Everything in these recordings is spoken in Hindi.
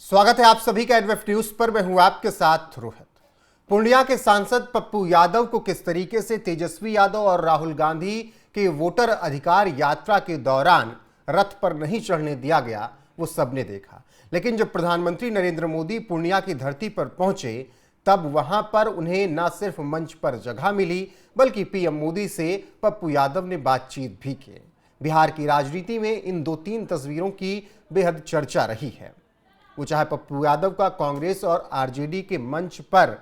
स्वागत है आप सभी का एडवेफ न्यूज पर। मैं हूं आपके साथ रोहित। पूर्णिया के सांसद पप्पू यादव को किस तरीके से तेजस्वी यादव और राहुल गांधी के वोटर अधिकार यात्रा के दौरान रथ पर नहीं चढ़ने दिया गया, वो सबने देखा। लेकिन जब प्रधानमंत्री नरेंद्र मोदी पूर्णिया की धरती पर पहुंचे, तब वहां पर उन्हें न सिर्फ मंच पर जगह मिली, बल्कि पीएम मोदी से पप्पू यादव ने बातचीत भी की। बिहार की राजनीति में इन दो तीन तस्वीरों की बेहद चर्चा रही है। वो चाहे पप्पू यादव का कांग्रेस और आरजेडी के मंच पर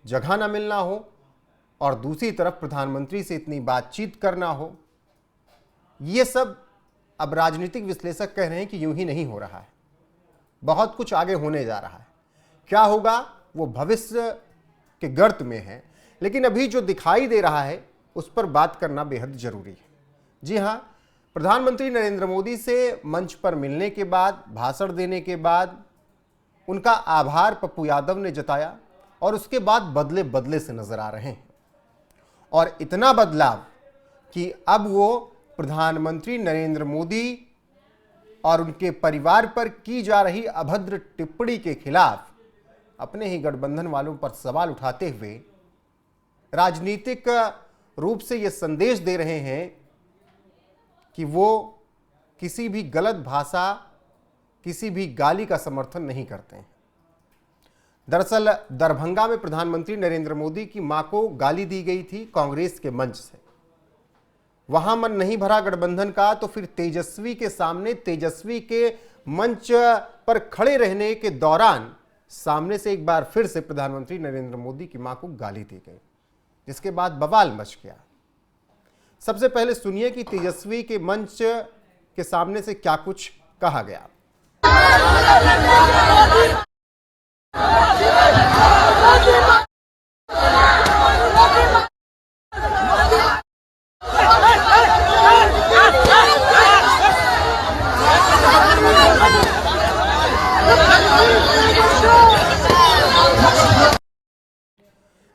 जगह न मिलना हो और दूसरी तरफ प्रधानमंत्री से इतनी बातचीत करना हो, ये सब अब राजनीतिक विश्लेषक कह रहे हैं कि यूं ही नहीं हो रहा है, बहुत कुछ आगे होने जा रहा है। क्या होगा वो भविष्य के गर्त में है, लेकिन अभी जो दिखाई दे रहा है उस पर बात करना बेहद जरूरी है। जी हां, प्रधानमंत्री नरेंद्र मोदी से मंच पर मिलने के बाद, भाषण देने के बाद उनका आभार पप्पू यादव ने जताया और उसके बाद बदले बदले से नजर आ रहे हैं। और इतना बदलाव कि अब वो प्रधानमंत्री नरेंद्र मोदी और उनके परिवार पर की जा रही अभद्र टिप्पणी के खिलाफ अपने ही गठबंधन वालों पर सवाल उठाते हुए राजनीतिक रूप से ये संदेश दे रहे हैं कि वो किसी भी गलत भाषा, किसी भी गाली का समर्थन नहीं करते हैं। दरअसल दरभंगा में प्रधानमंत्री नरेंद्र मोदी की मां को गाली दी गई थी कांग्रेस के मंच से। वहां मन नहीं भरा गठबंधन का, तो फिर तेजस्वी के सामने, तेजस्वी के मंच पर खड़े रहने के दौरान सामने से एक बार फिर से प्रधानमंत्री नरेंद्र मोदी की मां को गाली दी गई, जिसके बाद बवाल मच गया। सबसे पहले सुनिए कि तेजस्वी के मंच के सामने से क्या कुछ कहा गया।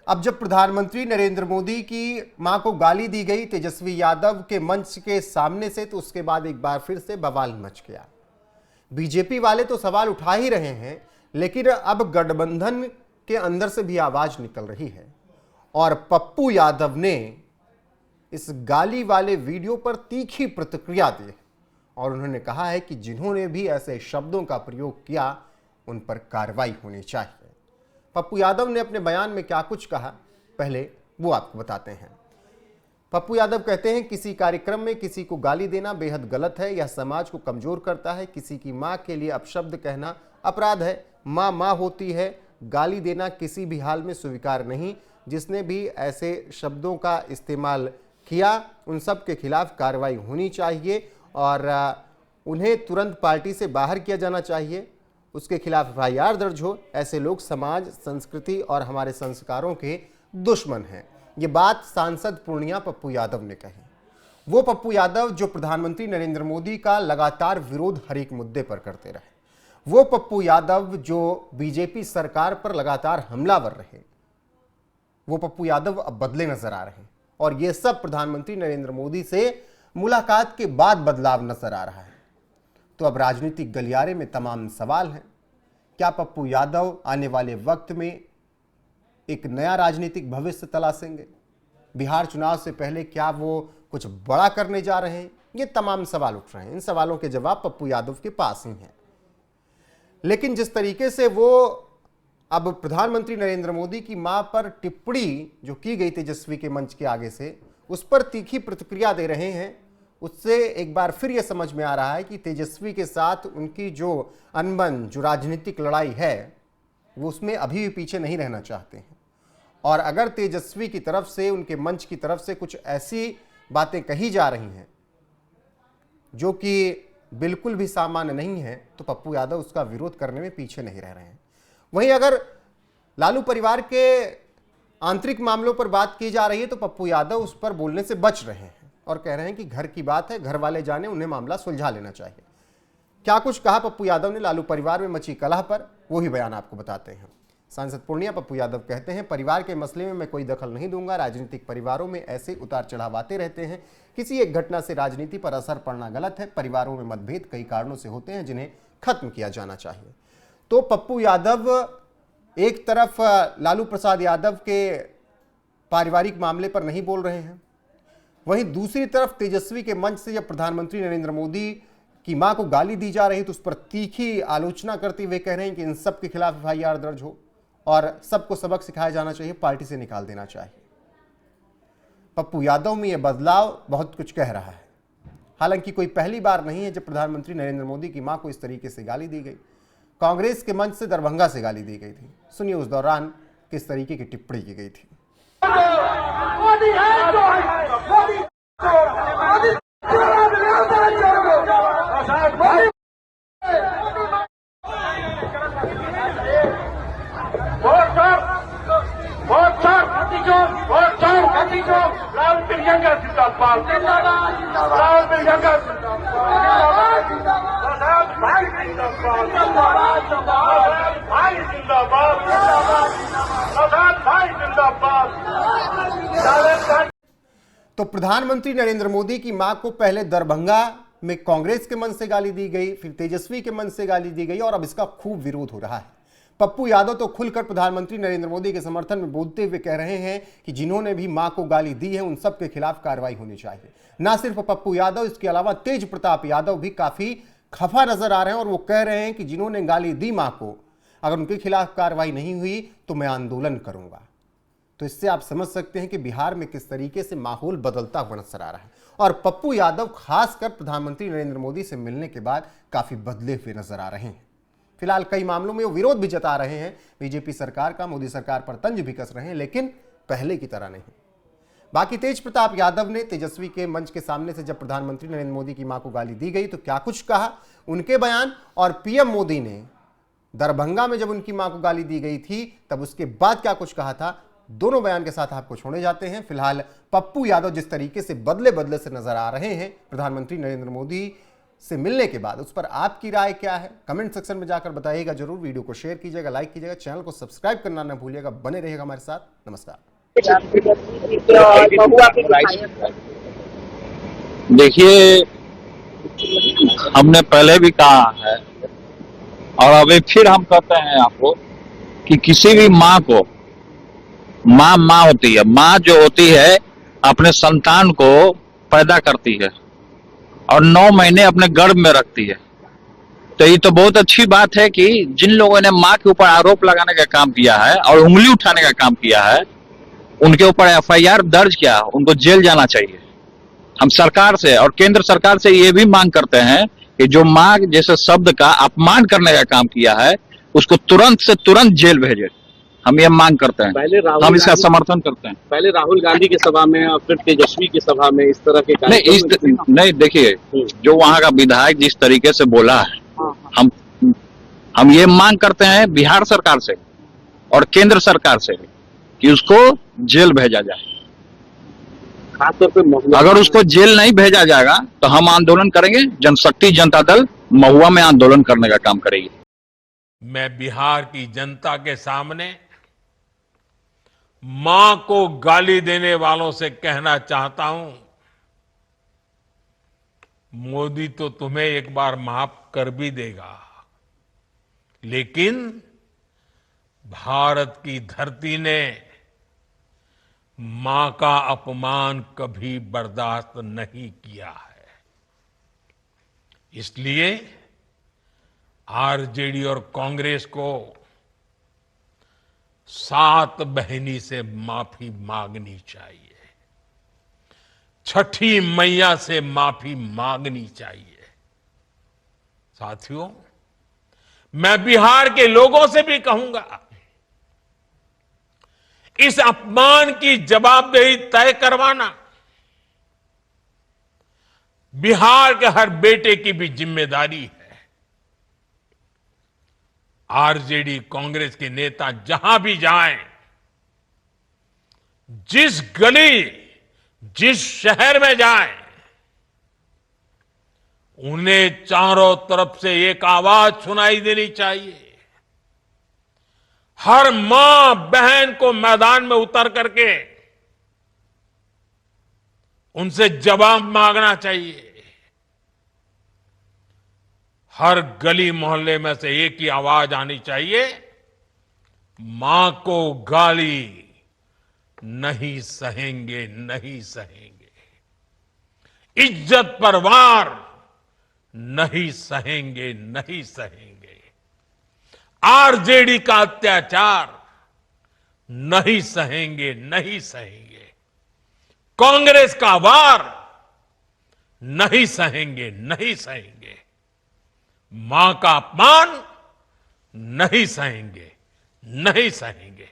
अब जब प्रधानमंत्री नरेंद्र मोदी की मां को गाली दी गई तेजस्वी यादव के मंच के सामने से, तो उसके बाद एक बार फिर से बवाल मच गया। बीजेपी वाले तो सवाल उठा ही रहे हैं, लेकिन अब गठबंधन के अंदर से भी आवाज निकल रही है और पप्पू यादव ने इस गाली वाले वीडियो पर तीखी प्रतिक्रिया दी है और उन्होंने कहा है कि जिन्होंने भी ऐसे शब्दों का प्रयोग किया उन पर कार्रवाई होनी चाहिए। पप्पू यादव ने अपने बयान में क्या कुछ कहा, पहले वो आपको बताते हैं। पप्पू यादव कहते हैं, किसी कार्यक्रम में किसी को गाली देना बेहद गलत है, यह समाज को कमजोर करता है। किसी की मां के लिए अपशब्द कहना अपराध है। मां मां होती है, गाली देना किसी भी हाल में स्वीकार नहीं। जिसने भी ऐसे शब्दों का इस्तेमाल किया उन सब के खिलाफ कार्रवाई होनी चाहिए और उन्हें तुरंत पार्टी से बाहर किया जाना चाहिए। उसके खिलाफ एफआईआर दर्ज हो। ऐसे लोग समाज, संस्कृति और हमारे संस्कारों के दुश्मन हैं। ये बात सांसद पूर्णिया पप्पू यादव ने कही। वो पप्पू यादव जो प्रधानमंत्री नरेंद्र मोदी का लगातार विरोध हर एक मुद्दे पर करते रहे, वो पप्पू यादव जो बीजेपी सरकार पर लगातार हमलावर रहे, वो पप्पू यादव अब बदले नजर आ रहे हैं और ये सब प्रधानमंत्री नरेंद्र मोदी से मुलाकात के बाद बदलाव नजर आ रहा है। तो अब राजनीतिक गलियारे में तमाम सवाल हैं। क्या पप्पू यादव आने वाले वक्त में एक नया राजनीतिक भविष्य तलाशेंगे? बिहार चुनाव से पहले क्या वो कुछ बड़ा करने जा रहे हैं? ये तमाम सवाल उठ रहे हैं। इन सवालों के जवाब पप्पू यादव के पास ही हैं। लेकिन जिस तरीके से वो अब प्रधानमंत्री नरेंद्र मोदी की मां पर टिप्पणी जो की गई तेजस्वी के मंच के आगे से, उस पर तीखी प्रतिक्रिया दे रहे हैं, उससे एक बार फिर यह समझ में आ रहा है कि तेजस्वी के साथ उनकी जो अनबन, जो राजनीतिक लड़ाई है, वो उसमें अभी भी पीछे नहीं रहना चाहते हैं। और अगर तेजस्वी की तरफ से, उनके मंच की तरफ से कुछ ऐसी बातें कही जा रही हैं जो कि बिल्कुल भी सामान्य नहीं है, तो पप्पू यादव उसका विरोध करने में पीछे नहीं रह रहे हैं। वहीं अगर लालू परिवार के आंतरिक मामलों पर बात की जा रही है, तो पप्पू यादव उस पर बोलने से बच रहे हैं और कह रहे हैं कि घर की बात है, घर वाले जाने, उन्हें मामला सुलझा लेना चाहिए। क्या कुछ कहा पप्पू यादव ने लालू परिवार में मची कलह पर, वो ही बयान आपको बताते हैं। सांसद पूर्णिया पप्पू यादव कहते हैं, परिवार के मसले में मैं कोई दखल नहीं दूंगा। राजनीतिक परिवारों में ऐसे उतार चढ़ाव आते रहते हैं। किसी एक घटना से राजनीति पर असर पड़ना गलत है। परिवारों में मतभेद कई कारणों से होते हैं जिन्हें खत्म किया जाना चाहिए। तो पप्पू यादव एक तरफ लालू प्रसाद यादव के पारिवारिक मामले पर नहीं बोल रहे हैं, वहीं दूसरी तरफ तेजस्वी के मंच से जब प्रधानमंत्री नरेंद्र मोदी की मां को गाली दी जा रही तो उस पर तीखी आलोचना करते हुए कह रहे हैं कि इन सब के खिलाफ एफआईआर दर्ज हो और सबको सबक सिखाया जाना चाहिए, पार्टी से निकाल देना चाहिए। पप्पू यादव में यह बदलाव बहुत कुछ कह रहा है। हालांकि कोई पहली बार नहीं है जब प्रधानमंत्री नरेंद्र मोदी की मां को इस तरीके से गाली दी गई। कांग्रेस के मंच से दरभंगा से गाली दी गई थी। सुनिए उस दौरान किस तरीके की टिप्पणी की गई थी। तो प्रधानमंत्री नरेंद्र मोदी की मां को पहले दरभंगा में कांग्रेस के मन से गाली दी गई, फिर तेजस्वी के मन से गाली दी गई और अब इसका खूब विरोध हो रहा है। पप्पू यादव तो खुलकर प्रधानमंत्री नरेंद्र मोदी के समर्थन में बोलते हुए कह रहे हैं कि जिन्होंने भी मां को गाली दी है उन सब के खिलाफ कार्रवाई होनी चाहिए। ना सिर्फ पप्पू यादव, इसके अलावा तेज प्रताप यादव भी काफी खफा नजर आ रहे हैं और वो कह रहे हैं कि जिन्होंने गाली दी मां को, अगर उनके खिलाफ कार्रवाई नहीं हुई तो मैं आंदोलन करूंगा। तो इससे आप समझ सकते हैं कि बिहार में किस तरीके से माहौल बदलता हुआ नजर आ रहा है और पप्पू यादव खासकर प्रधानमंत्री नरेंद्र मोदी से मिलने के बाद काफी बदले हुए नजर आ रहे हैं। फिलहाल कई मामलों में वो विरोध भी जता रहे हैं बीजेपी सरकार का, मोदी सरकार पर तंज भी कस रहे हैं, लेकिन पहले की तरह नहीं। बाकी तेज प्रताप यादव ने तेजस्वी के मंच के सामने से जब प्रधानमंत्री नरेंद्र मोदी की मां को गाली दी गई तो क्या कुछ कहा, उनके बयान, और पीएम मोदी ने दरभंगा में जब उनकी मां को गाली दी गई थी तब उसके बाद क्या कुछ कहा था, दोनों बयान के साथ आपको छोड़े जाते हैं। फिलहाल पप्पू यादव जिस तरीके से बदले बदले से नजर आ रहे हैं प्रधानमंत्री नरेंद्र मोदी से मिलने के बाद, उस पर आपकी राय क्या है कमेंट सेक्शन में जाकर बताइएगा जरूर। वीडियो को शेयर कीजिएगा, लाइक कीजिएगा, चैनल को सब्सक्राइब करना न भूलिएगा। बने रहिएगा हमारे साथ। नमस्कार। देखिए, हमने पहले भी कहा है और अभी फिर हम कहते हैं आपको कि किसी भी माँ को, माँ होती है, माँ जो होती है अपने संतान को पैदा करती है और 9 महीने अपने गर्भ में रखती है। तो ये तो बहुत अच्छी बात है कि जिन लोगों ने माँ के ऊपर आरोप लगाने का काम किया है और उंगली उठाने का काम किया है उनके ऊपर एफआईआर दर्ज किया, उनको जेल जाना चाहिए। हम सरकार से और केंद्र सरकार से ये भी मांग करते हैं कि जो माँ जैसे शब्द का अपमान करने का काम किया है उसको तुरंत से तुरंत जेल भेजे। हम ये मांग करते हैं, हम इसका समर्थन करते हैं। पहले राहुल गांधी की सभा में और फिर तेजस्वी की सभा में इस तरह के नहीं, देखिए जो वहाँ का विधायक जिस तरीके से बोला है, हम ये मांग करते हैं बिहार सरकार से और केंद्र सरकार से कि उसको जेल भेजा जाए। खासतौर पे अगर उसको जेल नहीं भेजा जाएगा तो हम आंदोलन करेंगे। जनशक्ति जनता दल महुआ में आंदोलन करने का काम करेगी। मैं बिहार की जनता के सामने मां को गाली देने वालों से कहना चाहता हूं, मोदी तो तुम्हें एक बार माफ कर भी देगा, लेकिन भारत की धरती ने मां का अपमान कभी बर्दाश्त नहीं किया है। इसलिए आरजेडी और कांग्रेस को 7 बहिनी से माफी मांगनी चाहिए, छठी मैया से माफी मांगनी चाहिए। साथियों, मैं बिहार के लोगों से भी कहूंगा, इस अपमान की जवाबदेही तय करवाना बिहार के हर बेटे की भी जिम्मेदारी है। आरजेडी कांग्रेस के नेता जहां भी जाएं, जिस गली, जिस शहर में जाएं, उन्हें चारों तरफ से एक आवाज सुनाई देनी चाहिए। हर मां बहन को मैदान में उतर करके उनसे जवाब मांगना चाहिए। हर गली मोहल्ले में से एक ही आवाज आनी चाहिए, मां को गाली नहीं सहेंगे, नहीं सहेंगे। इज्जत पर वार नहीं सहेंगे, नहीं सहेंगे। आरजेडी का अत्याचार नहीं सहेंगे, नहीं सहेंगे। कांग्रेस का वार नहीं सहेंगे, नहीं सहेंगे। मां का अपमान नहीं सहेंगे, नहीं सहेंगे।